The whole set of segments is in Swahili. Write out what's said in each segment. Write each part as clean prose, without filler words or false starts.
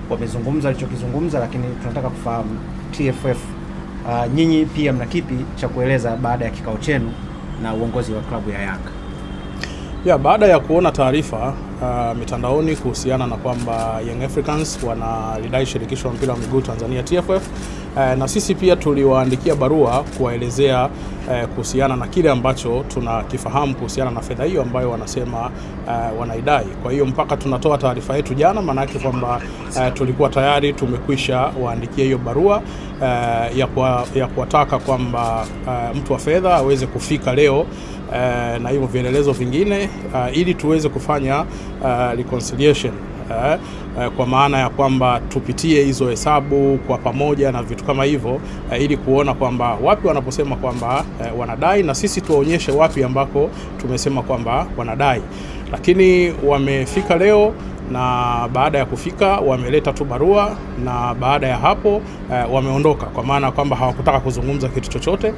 wamezungumza alichokizungumza, lakini tunataka kufahamu TFF, nyinyi pia mna kipi cha kueleza baada ya kikao chenu na uongozi wa klabu ya Yanga? Baada ya kuona taarifa mitandaoni kuhusiana na kwamba Young Africans wanalidai shirikisho la mpira wa miguu Tanzania TFF, na sisi pia tuliwaandikia barua kuwaelezea kuhusiana na kile ambacho tunakifahamu kuhusiana na fedha hiyo ambayo wanasema wanaidai. Kwa hiyo mpaka tunatoa taarifa yetu jana, maana yake kwamba tulikuwa tayari tumekwisha waandikia hiyo barua ya kuwataka kwamba mtu wa fedha aweze kufika leo na hivyo vielelezo vingine ili tuweze kufanya reconciliation, kwa maana ya kwamba tupitie hizo hesabu kwa pamoja na vitu kama hivyo, ili kuona kwamba wapi wanaposema kwamba wanadai na sisi tuwaonyeshe wapi ambako tumesema kwamba wanadai. Lakini wamefika leo, na baada ya kufika wameleta tu barua, na baada ya hapo wameondoka, kwa maana kwamba hawakutaka kuzungumza kitu chochote,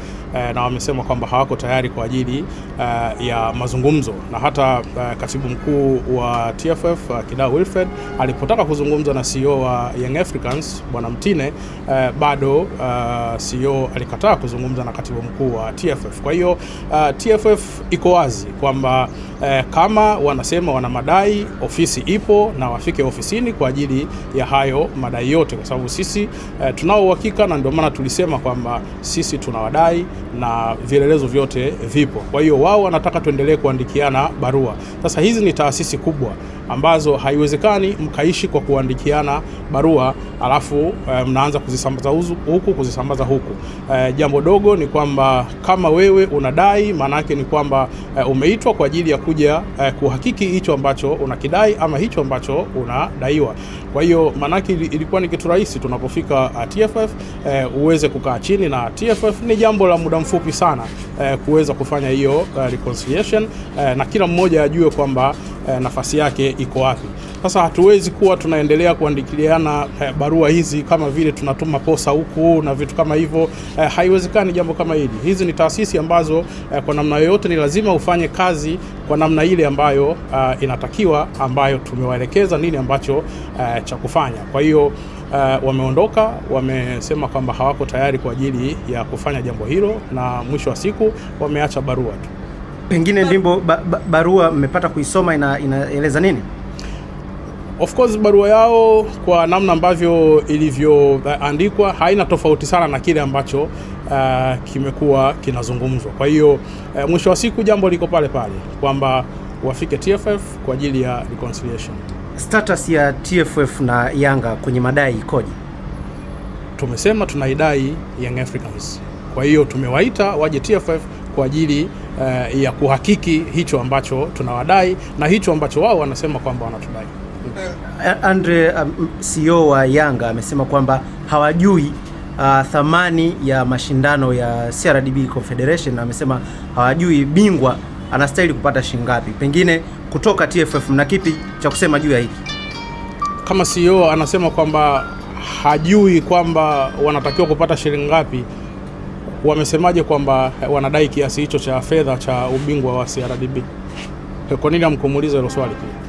na wamesema kwamba hawako tayari kwa ajili ya mazungumzo. Na hata katibu mkuu wa TFF Kidau Wilfred alipotaka kuzungumza na CEO wa Young Africans Bwana Mtine, bado CEO alikataa kuzungumza na katibu mkuu wa TFF. Kwa hiyo TFF iko wazi kwamba kama wanasema wana madai, ofisi ipo na wafike ofisini kwa ajili ya hayo madai yote, kwa sababu sisi tunao uhakika, na ndio maana tulisema kwamba sisi tunawadai na vielelezo vyote vipo. Kwa hiyo wao wanataka tuendelee kuandikiana barua. Sasa hizi ni taasisi kubwa ambazo haiwezekani mkaishi kwa kuandikiana barua alafu mnaanza kuzisambaza huku kuzisambaza huku. Jambo dogo ni kwamba kama wewe unadai, maana yake ni kwamba umeitwa kwa ajili ya kuja kuhakiki hicho ambacho unakidai ama hicho ambacho unadaiwa. Kwa hiyo maana yake ilikuwa ni kitu rahisi tunapofika TFF uweze kukaa chini na TFF. Ni jambo la muda mfupi sana kuweza kufanya hiyo reconciliation, na kila mmoja ajue kwamba nafasi yake iko wapi. Sasa hatuwezi kuwa tunaendelea kuandikiliana barua hizi kama vile tunatuma posa huku na vitu kama hivyo. Haiwezekani jambo kama hili. Hizi ni taasisi ambazo kwa namna yoyote ni lazima ufanye kazi kwa namna ile ambayo inatakiwa, ambayo tumewaelekeza nini ambacho cha kufanya. Kwa hiyo wameondoka, wamesema kwamba hawako tayari kwa ajili ya kufanya jambo hilo, na mwisho wa siku wameacha barua tu. Pengine Ndimbo, barua mmepata kuisoma, inaeleza nini? Of course barua yao kwa namna ambavyo ilivyoandikwa haina tofauti sana na kile ambacho kimekuwa kinazungumzwa. Kwa hiyo mwisho wa siku jambo liko pale pale kwamba wafike TFF kwa ajili ya reconciliation. Status ya TFF na Yanga kwenye madai ikoje? Tumesema tunaidai Young Africans. Kwa hiyo tumewaita waje TFF kwa ajili ya kuhakiki hicho ambacho tunawadai na hicho ambacho wao wanasema kwamba wanatudai. Andre, CEO wa Yanga amesema kwamba hawajui thamani ya mashindano ya CRDB Confederation, na amesema hawajui bingwa anastahili kupata shilingi ngapi. Pengine kutoka TFF mna kipi cha kusema juu ya hiki? Kama CEO anasema kwamba hajui kwamba wanatakiwa kupata shilingi ngapi, wamesemaje kwamba wanadai kiasi hicho cha fedha cha ubingwa wa CRDB? Kwa nini hamkumuuliza hilo swali pia?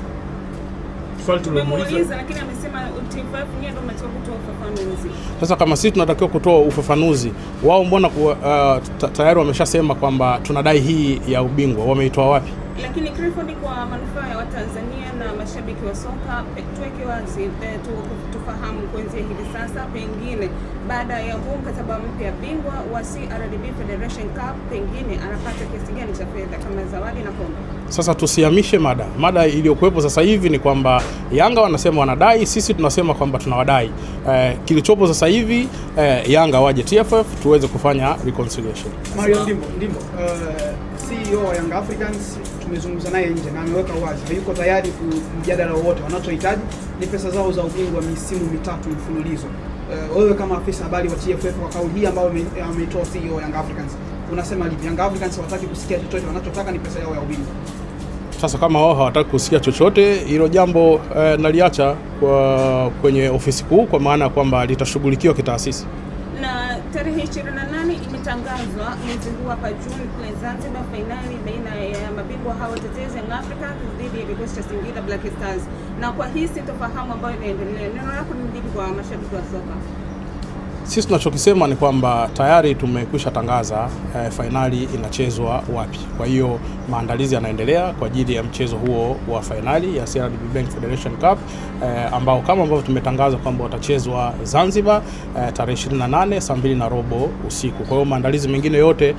Swali tumemuuliza, lakini amesema TFF ndio mnatakiwa kutoa ufafanuzi. Sasa kama sisi tunatakiwa kutoa ufafanuzi, wao mbona tayari wameshasema kwamba tunadai hii ya ubingwa, wameitoa wapi? Lakini Clifford, kwa manufaa ya Watanzania na mashabiki wa soka, tuweke wazi tufahamu kuanzia hivi sasa, pengine baada ya huu mkataba mpya, bingwa wa CRDB Federation Cup pengine anapata kiasi gani cha fedha kama zawadi na kombe? Sasa tusihamishe mada iliyokuwepo sasa hivi ni kwamba Yanga wanasema wanadai, sisi tunasema kwamba tunawadai. Kilichopo sasa hivi Yanga waje TFF tuweze kufanya reconciliation. Mario Ndimbo, CEO wa Young Africans, tumezungumza naye nje na ameweka wazi hayuko tayari kumjadala wote. Wanachohitaji ni pesa zao za ubingwa misimu mitatu mfululizo. Wewe kama afisa habari wa TFF, kwa kauli hii ambayo ameitoa CEO wa Young Africans, unasema lipi? Young Africans hawataki kusikia chochote, wanachotaka ni pesa yao ya ubingwa. Sasa kama wao hawataki kusikia chochote, hilo jambo naliacha kwenye ofisi kuu, kwa maana kwamba litashughulikiwa kitaasisi. Na tarehe 28 imetangazwa mwezi huu hapa Juni kule Zanzibar, finali baina ya mabingwa hao watetezi Young Africa dhidi ya kikosi cha Singida Black Stars. na kwa hii sintofahamu ambayo inaendelea, neno lako ni nini kwa mashabiki wa soka? Sisi tunachokisema ni kwamba tayari tumekwisha tangaza fainali inachezwa wapi. Kwa hiyo maandalizi yanaendelea kwa ajili ya mchezo huo wa fainali ya CRDB Bank Federation Cup ambao kama ambavyo tumetangaza kwamba watachezwa Zanzibar tarehe 28 saa 2:30 usiku. Kwa hiyo maandalizi mengine yote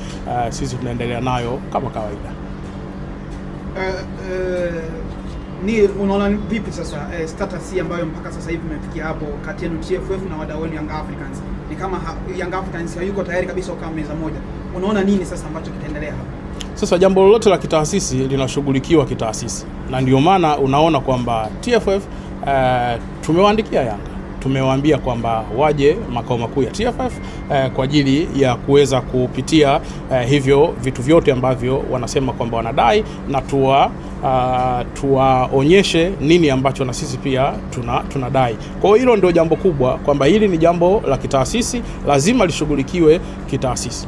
sisi tunaendelea nayo kama kawaida. Ni unaona vipi sasa status hii ambayo mpaka sasa hivi imefikia hapo kati yenu TFF na wadau wenu Young Africans? Ni kama Young Africans hayuko tayari kabisa kukaa meza moja. Unaona nini sasa ambacho kitaendelea hapo? Sasa jambo lolote la kitaasisi linashughulikiwa kitaasisi, na ndio maana unaona kwamba TFF tumewaandikia Yanga, tumewaambia kwamba waje makao makuu ya TFF kwa ajili ya kuweza kupitia hivyo vitu vyote ambavyo wanasema kwamba wanadai, na tuwaonyeshe nini ambacho na sisi pia tunadai. Kwa hiyo hilo ndio jambo kubwa, kwamba hili ni jambo la kitaasisi, lazima lishughulikiwe kitaasisi.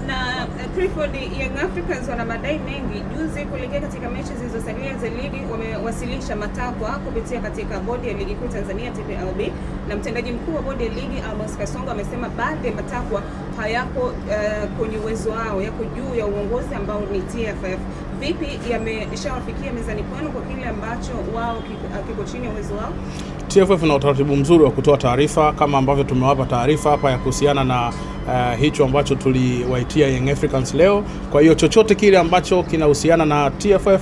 Na Clifford, Young Africans wana madai mengi. Juzi kuelekea katika mechi zilizosalia za ligi wamewasilisha matakwa kupitia katika bodi ya ligi kuu Tanzania TPLB, na mtendaji mkuu wa bodi ya ligi Amos Kasongo amesema baadhi ya matakwa hayako kwenye uwezo wao, yako juu ya uongozi ambao ni TFF. Vipi yameshawafikia mezani kwenu kwa kile ambacho wao kiko chini ya uwezo wao? TFF na utaratibu mzuri wa kutoa taarifa kama ambavyo tumewapa taarifa hapa ya kuhusiana na hicho ambacho tuliwaitia Young Africans leo. Kwa hiyo chochote kile ambacho kinahusiana na TFF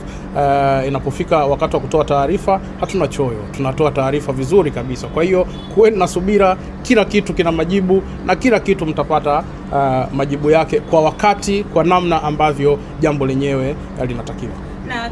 inapofika wakati wa kutoa taarifa, hatuna choyo, tunatoa taarifa vizuri kabisa. Kwa hiyo kuweni na subira, kila kitu kina majibu na kila kitu mtapata majibu yake kwa wakati, kwa namna ambavyo jambo lenyewe linatakiwa. Na